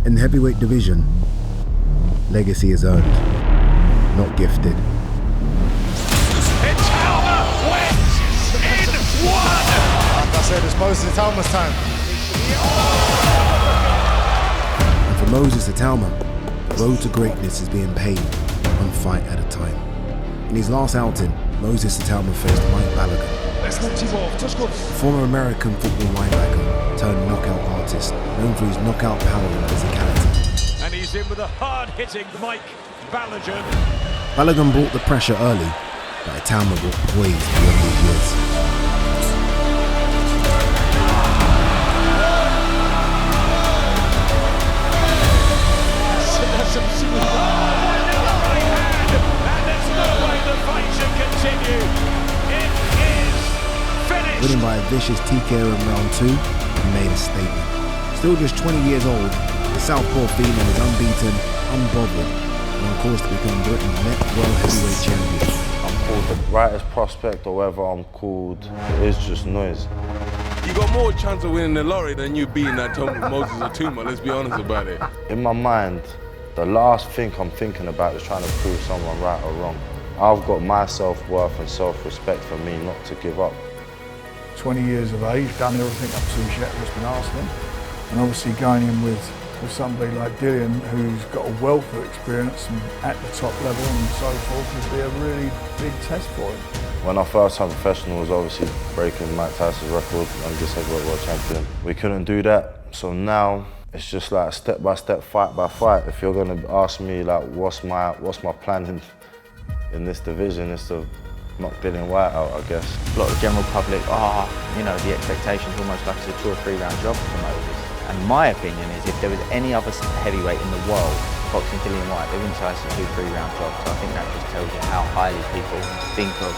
In the heavyweight division, legacy is earned, not gifted. Itauma wins in one! Like I said, it's Moses Itauma's time. And for Moses Itauma, the road to greatness is being paved one fight at a time. In his last outing, Moses Itauma faced Mike Balogun, a former American football linebacker turned knockout artist, known for his knockout power and physicality. And he's in with a hard-hitting Mike Balogun. Balogun brought the pressure early, but Itauma brought poise beyond his years. Winning by a vicious TKO in round 2, he made a statement. Still just 20 years old, the Southpaw Phenom is unbeaten, unbothered, and on course to become Britain's next world heavyweight champion. I'm called the brightest prospect or whatever I'm called, it's just noise. You got more chance of winning the lottery than you beating that Moses Itauma, let's be honest about it. In my mind, the last thing I'm thinking about is trying to prove someone right or wrong. I've got my self-worth and self-respect for me not to give up. 20 years of age, done everything up to his yet that's been asked of him. And obviously going in with somebody like Dillian, who's got a wealth of experience and at the top level and so forth, would be a really big test for him. When I first turned professional, was obviously breaking Mike Tyson's record, youngest heavyweight world champion. We couldn't do that, so now it's just like step by step, fight by fight. If you're gonna ask me like what's my plan in this division, is to knock Dillian Whyte out, I guess. A lot of the general public, you know, the expectation's almost like it's a 2 or 3 round job for Moses. And my opinion is if there was any other heavyweight in the world boxing Dillian Whyte, they wouldn't say it's a 2-3 round job. So I think that just tells you how highly people think of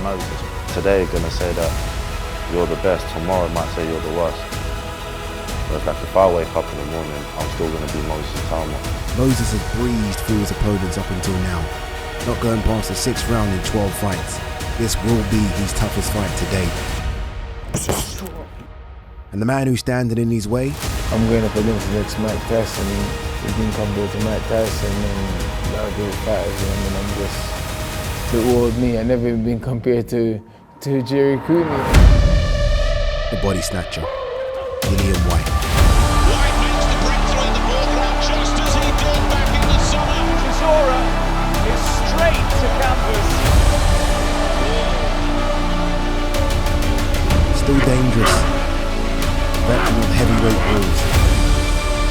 Moses. Today you're gonna say that you're the best, tomorrow might say you're the worst. But it's like if I wake up in the morning, I'm still gonna be Moses Itauma. Moses has breezed through his opponents up until now, not going past the 6th round in 12 fights. This will be his toughest fight to date. And the man who's standing in his way? I'm going up against the next Mike Tyson. He's been compared to Mike Tyson and a lot of great fighters, and I'm just the old me. I've never even been compared to Jerry Cooney. The body snatcher, Dillian Whyte. Whyte makes the breakthrough in the 4th round just as he did back in the summer. Chisora is straight to canvas. Still dangerous. Veteran of heavyweight rules.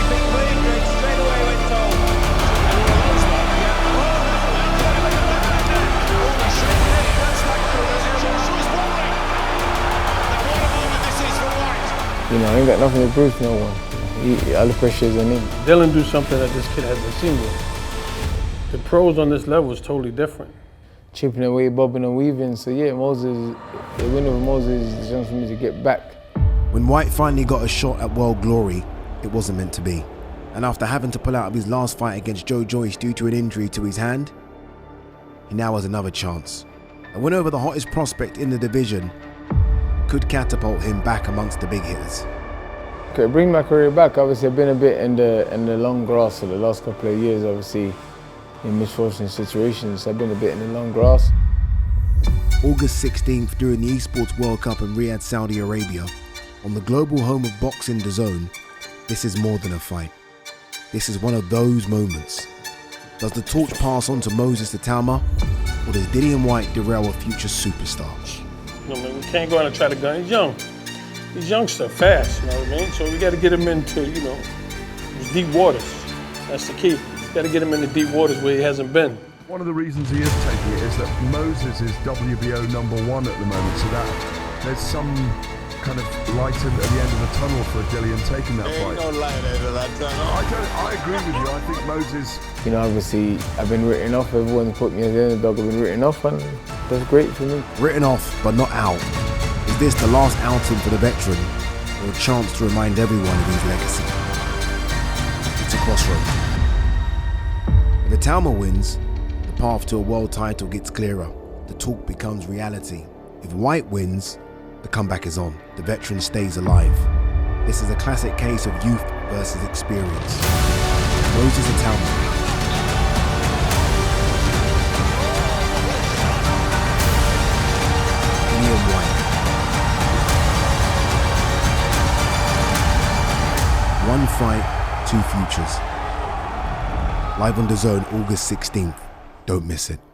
Straight away when told. You know, I ain't got nothing to prove to no one. All the pressure is on him. Dylan do something that this kid hasn't seen yet. The pros on this level is totally different. Chipping away, bobbing and weaving. So yeah, Moses, the winner of Moses is a chance for me to get back. When Whyte finally got a shot at world glory, it wasn't meant to be. And after having to pull out of his last fight against Joe Joyce due to an injury to his hand, he now has another chance. A win over the hottest prospect in the division could catapult him back amongst the big hitters. Okay, bring my career back. Obviously, I've been a bit in the long grass for the last couple of years, obviously, in misfortunate situations. I've been a bit in the long grass. August 16th, during the Esports World Cup in Riyadh, Saudi Arabia, on the global home of boxing, DAZN, this is more than a fight. This is one of those moments. Does the torch pass on to Moses Itauma, or does Dillian Whyte derail a future superstar? You know, we can't go out and try to gun. He's young. He's youngster, fast, you know what I mean? So we got to get him into, you know, these deep waters. That's the key. Got to get him into deep waters where he hasn't been. One of the reasons he is taking it is that Moses is WBO #1 at the moment, so that there's some kind of light at the end of the tunnel for Dillian taking that fight. No light at the end of that tunnel. I agree with you. I think Moses... You know, obviously, I've been written off. Everyone put me as the underdog. I've been written off, and that's great for me. Written off, but not out. Is this the last outing for the veteran, or a chance to remind everyone of his legacy? It's a crossroad. If Itauma wins, the path to a world title gets clearer. The talk becomes reality. If Whyte wins, the comeback is on. The veteran stays alive. This is a classic case of youth versus experience. Moses Itauma. Dillian Whyte. One fight, two futures. Live on DAZN August 16th. Don't miss it.